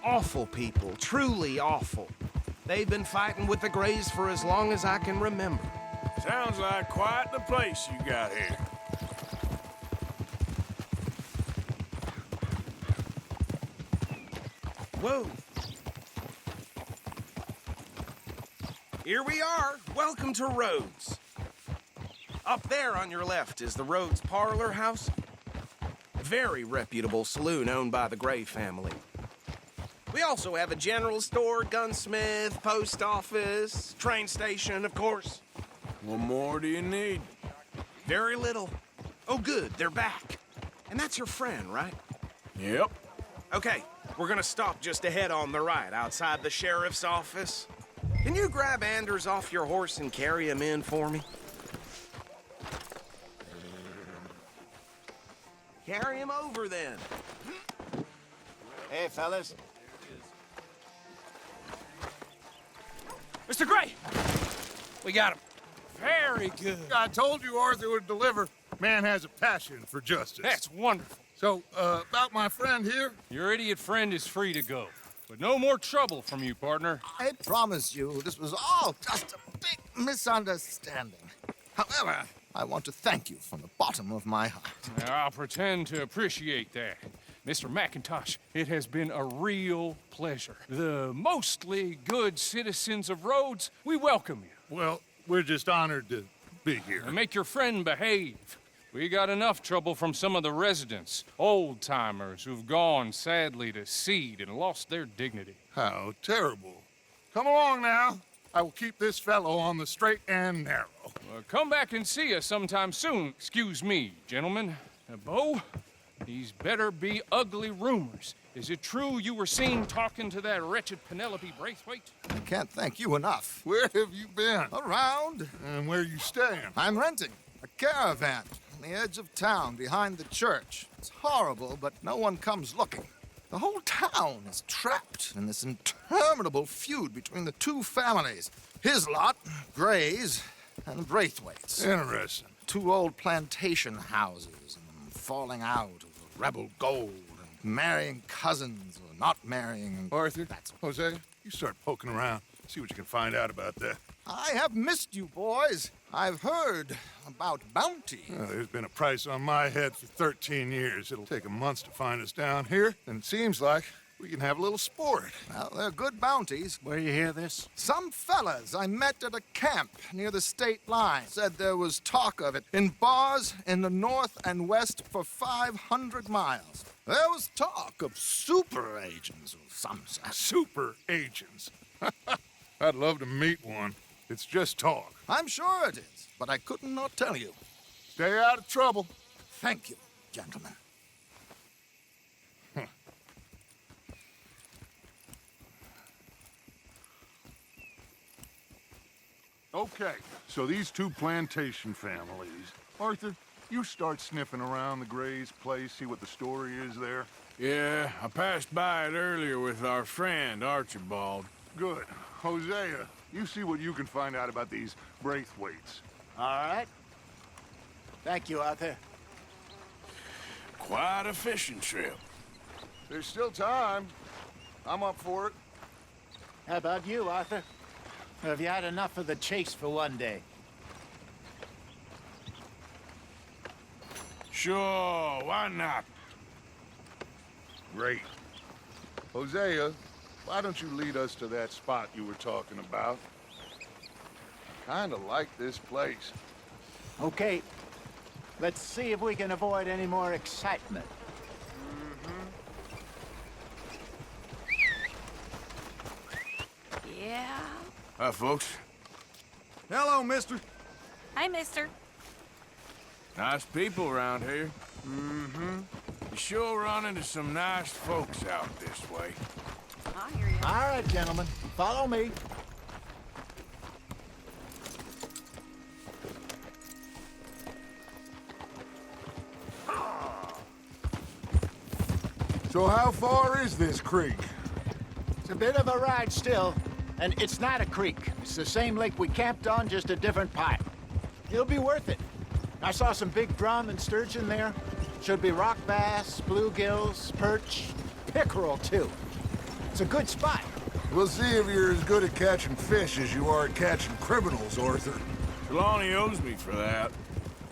Awful people, truly awful. They've been fighting with the Grays for as long as I can remember. Sounds like quite the place you got here. Whoa. Here we are. Welcome to Rhodes. Up there on your left is the Rhodes Parlor House. A very reputable saloon owned by the Gray family. We also have a general store, gunsmith, post office, train station, of course. What more do you need? Very little. Oh, good, they're back. And that's your friend, right? Yep. Okay, we're gonna stop just ahead on the right, outside the sheriff's office. Can you grab Anders off your horse and carry him in for me? Carry him over, then. Hey, fellas. Mr. Gray! We got him. Very good. I told you Arthur would deliver. Man has a passion for justice. That's wonderful. So, about my friend here? Your idiot friend is free to go. But no more trouble from you, partner. I promise you, this was all just a big misunderstanding. However, I want to thank you from the bottom of my heart. I'll pretend to appreciate that. Mr. McIntosh, it has been a real pleasure. The mostly good citizens of Rhodes, we welcome you. Well, we're just honored to be here. And make your friend behave. We got enough trouble from some of the residents, old-timers who've gone, sadly, to seed and lost their dignity. How terrible. Come along now. I will keep this fellow on the straight and narrow. Come back and see us sometime soon. Excuse me, gentlemen. Bo, these better be ugly rumors. Is it true you were seen talking to that wretched Penelope Braithwaite? I can't thank you enough. Where have you been? Around. And where you staying? I'm renting a caravan. on the edge of town behind the church. It's horrible, but no one comes looking. The whole town is trapped in this interminable feud between the two families. His lot, Gray's, and Braithwaite's. Interesting. Two old plantation houses, and falling out over rebel gold, and marrying cousins or not marrying. And Arthur, Jose, you start poking around. See what you can find out about that. I have missed you, boys. I've heard about bounty. There's been a price on my head for 13 years. It'll take 'em months to find us down here, and it seems like we can have a little sport. Well, they're good bounties. Where you hear this? Some fellas I met at a camp near the state line said there was talk of it in bars in the north and west for 500 miles. There was talk of super agents of some sort. Super agents. I'd love to meet one. It's just talk. I'm sure it is, but I couldn't not tell you. Stay out of trouble. Thank you, gentlemen. Okay, so these two plantation families. Arthur, you start sniffing around the Gray's place, see what the story is there. Yeah, I passed by it earlier with our friend, Archibald. Good. Hosea, you see what you can find out about these Braithwaites. All right. Thank you, Arthur. Quite a fishing trip. There's still time. I'm up for it. How about you, Arthur? Have you had enough of the chase for one day? Sure, why not? Great. Hosea, why don't you lead us to that spot you were talking about? Kinda like this place. Okay. Let's see if we can avoid any more excitement. Yeah. Hi, folks. Hello, mister. Hi, mister. Nice people around here. Mm-hmm. You sure run into some nice folks out this way. I hear you. All right, gentlemen. Follow me. So how far is this creek? It's a bit of a ride still, and it's not a creek. It's the same lake we camped on, just a different part. It'll be worth it. I saw some big drum and sturgeon there. Should be rock bass, bluegills, perch, pickerel, too. It's a good spot. We'll see if you're as good at catching fish as you are at catching criminals, Arthur. Trelawney owes me for that.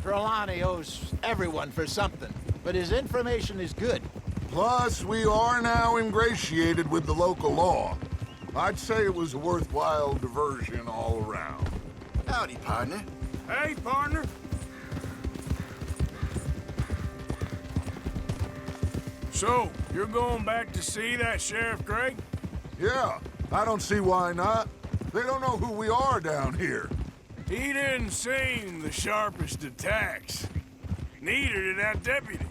Trelawney owes everyone for something, but his information is good. Plus, we are now ingratiated with the local law. I'd say it was a worthwhile diversion all around. Howdy, partner. Hey, partner. So, you're going back to see that Sheriff Gray? Yeah, I don't see why not. They don't know who we are down here. He didn't seem the sharpest attacks. Neither did that deputy.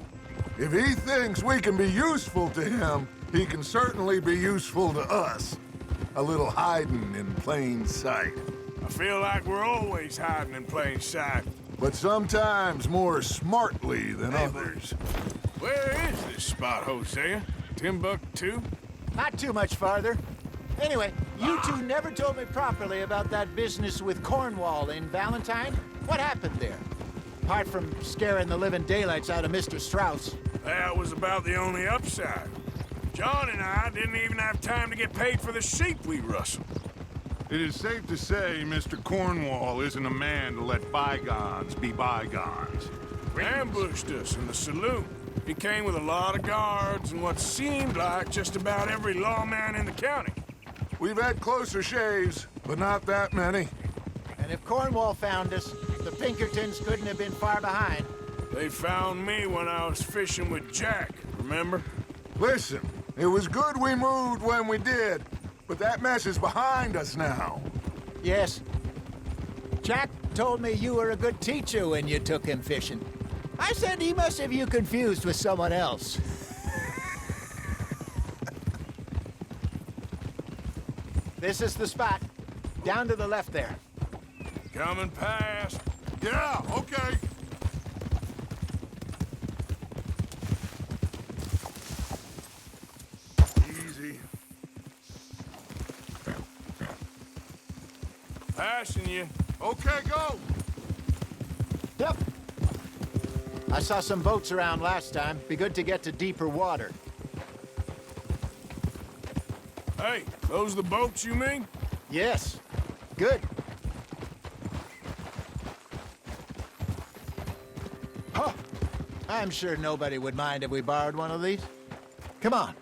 If he thinks we can be useful to him, he can certainly be useful to us. A little hiding in plain sight. I feel like we're always hiding in plain sight. But sometimes more smartly than others. Where is this spot, Hosea? Timbuktu? Not too much farther. Anyway, you two never told me properly about that business with Cornwall in Valentine. What happened there? Apart from scaring the living daylights out of Mr. Strauss. That was about the only upside. John and I didn't even have time to get paid for the sheep we rustled. It is safe to say Mr. Cornwall isn't a man to let bygones be bygones. Ambushed us in the saloon. He came with a lot of guards and what seemed like just about every lawman in the county. We've had closer shaves, but not that many. And if Cornwall found us, the Pinkertons couldn't have been far behind. They found me when I was fishing with Jack, remember? Listen, it was good we moved when we did, but that mess is behind us now. Yes. Jack told me you were a good teacher when you took him fishing. I said he must have you confused with someone else. This is the spot. Down to the left there. Coming past. Yeah, okay. Passing you. Okay, go. Yep. I saw some boats around last time. Be good to get to deeper water. Hey, those the boats you mean? Yes. Good. Huh. I'm sure nobody would mind if we borrowed one of these. Come on.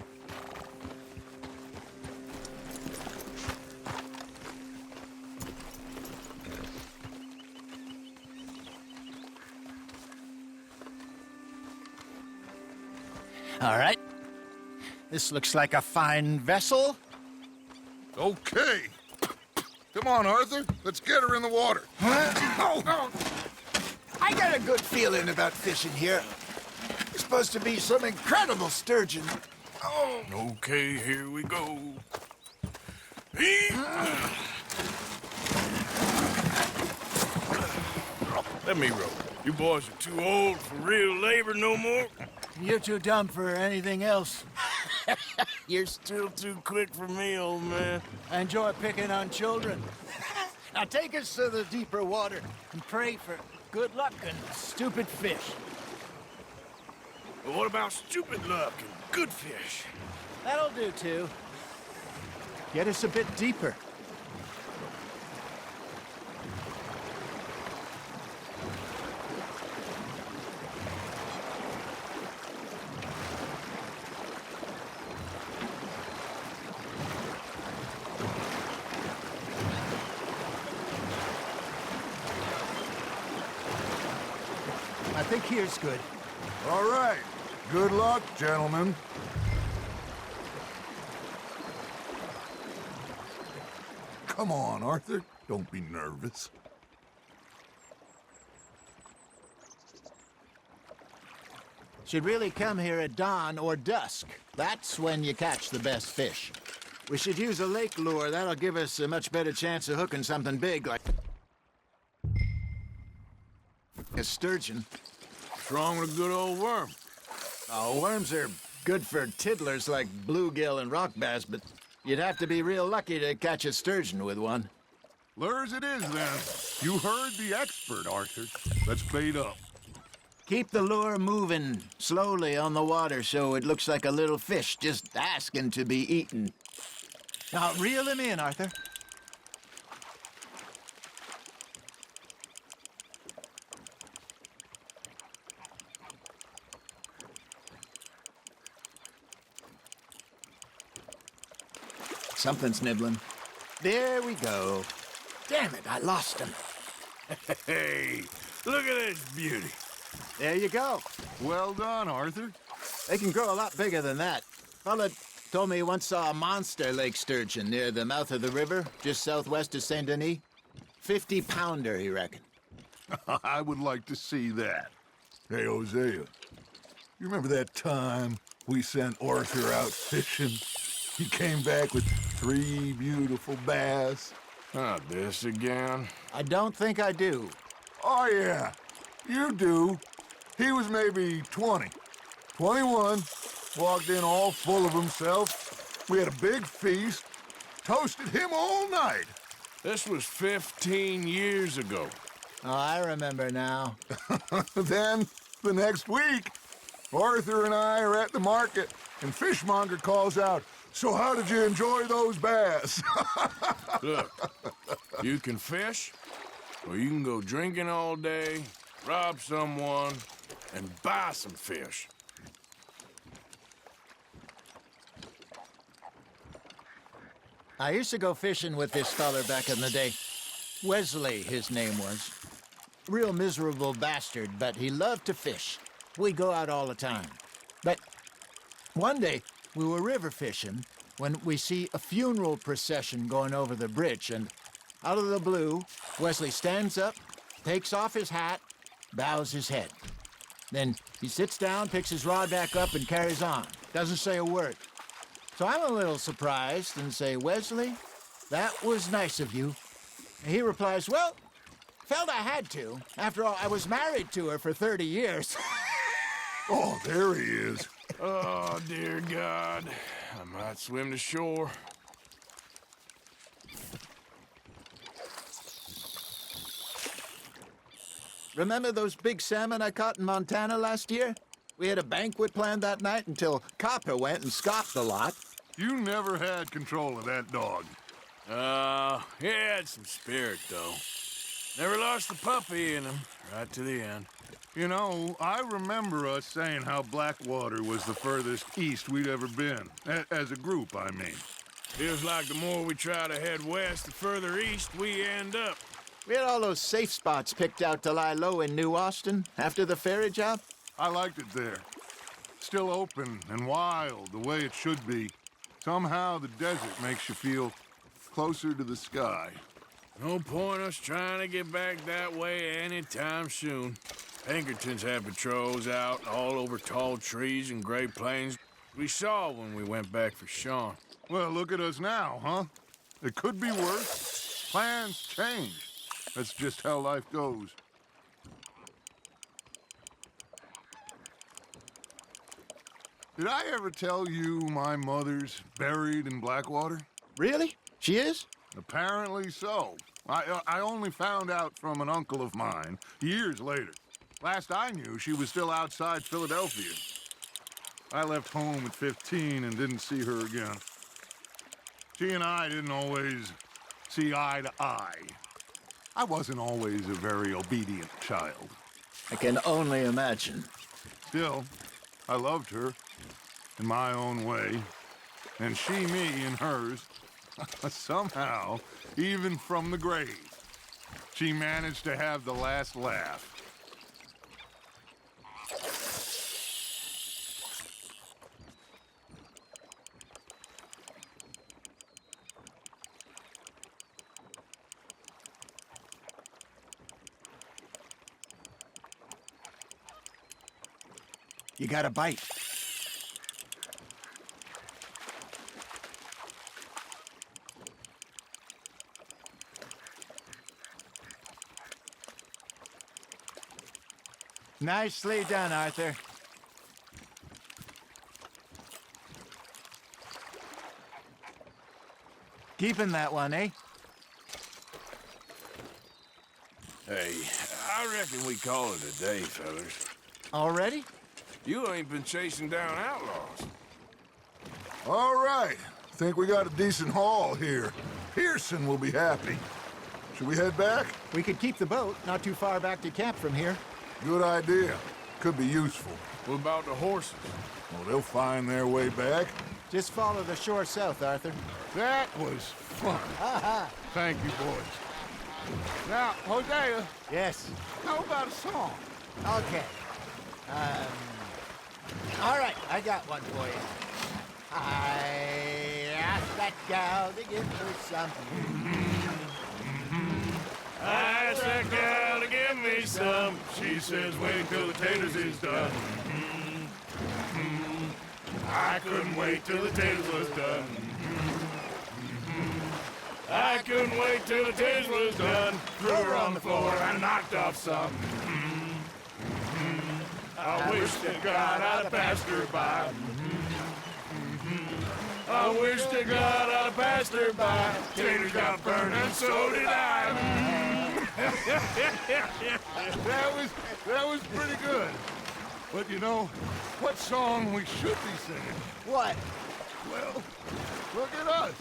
All right. This looks like a fine vessel. Okay. Come on, Arthur. Let's get her in the water. Oh. I got a good feeling about fishing here. It's supposed to be some incredible sturgeon. Oh. Okay, here we go. Let me row. You boys are too old for real labor no more. You're too dumb for anything else. You're still too quick for me, old man. I enjoy picking on children. Now take us to the deeper water and pray for good luck and stupid fish. But what about stupid luck and good fish? That'll do, too. Get us a bit deeper. I think here's good. All right. Good luck, gentlemen. Come on, Arthur. Don't be nervous. Should really come here at dawn or dusk. That's when you catch the best fish. We should use a lake lure. That'll give us a much better chance of hooking something big like a sturgeon. What's wrong with a good old worm? Oh, worms are good for tiddlers like bluegill and rock bass, but you'd have to be real lucky to catch a sturgeon with one. Lure as it is, then. You heard the expert, Arthur. Let's bait up. Keep the lure moving slowly on the water so it looks like a little fish just asking to be eaten. Now, reel him in, Arthur. Something's nibbling. There we go. Damn it, I lost him. Hey, look at this beauty. There you go. Well done, Arthur. They can grow a lot bigger than that. Fella told me he once saw a monster lake sturgeon near the mouth of the river, just southwest of Saint Denis. 50-pounder, he reckoned. I would like to see that. Hey, Hosea, you remember that time we sent Arthur out fishing? He came back with 3 beautiful bass. Not this again. I don't think I do. Oh, yeah. You do. He was maybe 20. 21. Walked in all full of himself. We had a big feast. Toasted him all night. This was 15 years ago. Oh, I remember now. Then, the next week, Arthur and I are at the market, and Fishmonger calls out, "So how did you enjoy those bass?" Look, you can fish, or you can go drinking all day, rob someone, and buy some fish. I used to go fishing with this feller back in the day. Wesley, his name was. Real miserable bastard, but he loved to fish. We'd go out all the time. But one day, we were river fishing when we see a funeral procession going over the bridge, and out of the blue, Wesley stands up, takes off his hat, bows his head. Then he sits down, picks his rod back up, and carries on. Doesn't say a word. So I'm a little surprised and say, "Wesley, that was nice of you." And he replies, "Well, felt I had to. After all, I was married to her for 30 years. Oh, there he is. Oh, dear God. I might swim to shore. Remember those big salmon I caught in Montana last year? We had a banquet planned that night until Copper went and scoffed the lot. You never had control of that dog. He had some spirit, though. Never lost the puppy in him, right to the end. You know, I remember us saying how Blackwater was the furthest east we'd ever been. As a group, I mean. Feels like the more we try to head west, the further east we end up. We had all those safe spots picked out to lie low in New Austin after the ferry job. I liked it there. Still open and wild, the way it should be. Somehow the desert makes you feel closer to the sky. No point us trying to get back that way anytime soon. Pinkertons had patrols out all over tall trees and Great Plains. We saw when we went back for Sean. Well, look at us now, huh? It could be worse. Plans change. That's just how life goes. Did I ever tell you my mother's buried in Blackwater? Really? She is? Apparently so. I only found out from an uncle of mine years later. Last I knew, she was still outside Philadelphia. I left home at 15 and didn't see her again. She and I didn't always see eye to eye. I wasn't always a very obedient child. I can only imagine. Still, I loved her in my own way, and she me in hers. Somehow, even from the grave, she managed to have the last laugh. You got a bite. Nicely done, Arthur. Keeping that one, eh? Hey, I reckon we call it a day, fellas. Already? You ain't been chasing down outlaws. All right. Think we got a decent haul here. Pearson will be happy. Should we head back? We could keep the boat not too far back to camp from here. Good idea. Could be useful. What about the horses? Well, they'll find their way back. Just follow the shore south, Arthur. That was fun. Thank you, boys. Now, Hosea. Yes. How about a song? Okay. All right, I got one for you. I asked that gal to give me something. I asked that gal to give me some. She says, wait till the taters is done. I couldn't wait till the taters was done. I couldn't wait till the taters was done. Threw her on the floor and knocked off some. I wish to God I'd have passed her by. I wish to God I'd have passed her by. Taters got burned and so did I. That was pretty good. But you know, what song we should be singing? What? Well, look at us.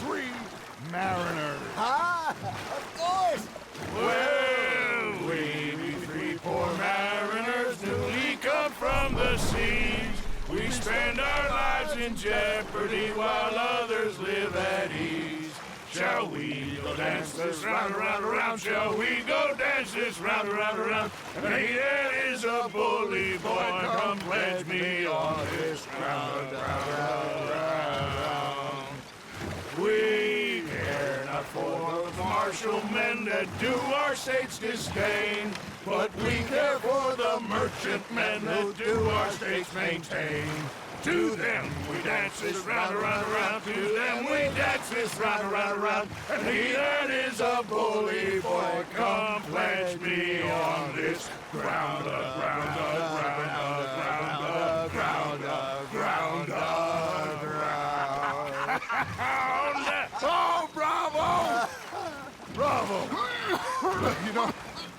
3 mariners. Ah, of course. Well, we be 3 poor mariners newly come from the seas. We spend our lives in jeopardy while others live at ease. Shall we go dance this round, around, around? Shall we go dance this round, around, around? And there is a bully boy, come pledge me on this ground, ground. We care not for the martial men that do our state's disdain, but we care for the merchantmen that do our states maintain. To them we dance this round, around, around. To them we dance this round, around, around. And he that is a bully boy, come pledge me on this ground, ground, ground, ground, ground, ground, ground. Oh, bravo! Bravo! You know,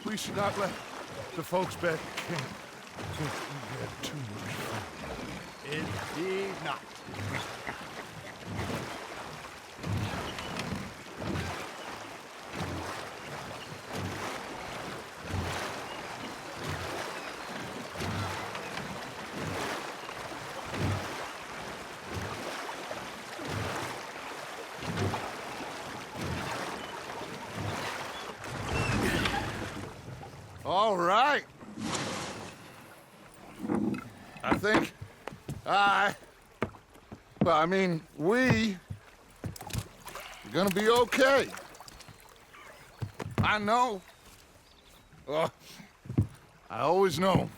we should not let the folks back at camp think we had too much fun. Indeed not. All right. I think we are gonna be okay. I know. I always know.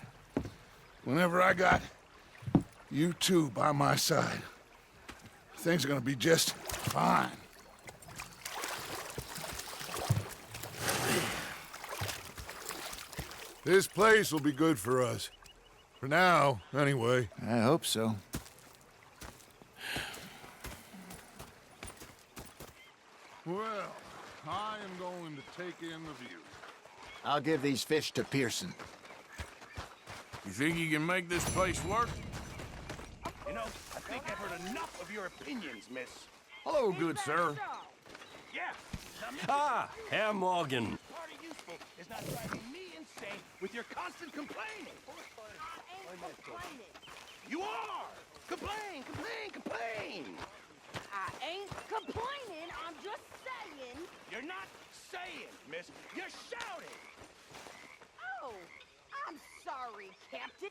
Whenever I got you two by my side, things are gonna be just fine. This place will be good for us. For now, anyway. I hope so. Well, I am going to take in the view. I'll give these fish to Pearson. You think you can make this place work? You know, I think I've heard enough of your opinions, miss. Hello, good sir. Yeah. Ah, Herr Morgan. Party useful is not driving me insane with your constant complaining. I ain't complaining. You are! Complain, complain, complain! I ain't complaining. I'm just saying. You're not saying, miss. You're shouting! Oh, I'm sorry, Captain.